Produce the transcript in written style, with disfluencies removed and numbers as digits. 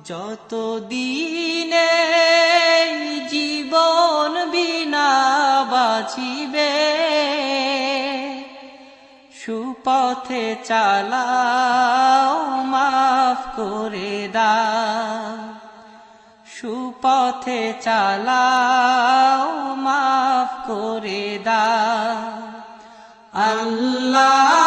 যত দিনে জীবন বিনা বাঁচিবে, সুপথে চালাও মাফ করে দাও, সুপথে চালাও মাফ করে দাও। আল্লাহ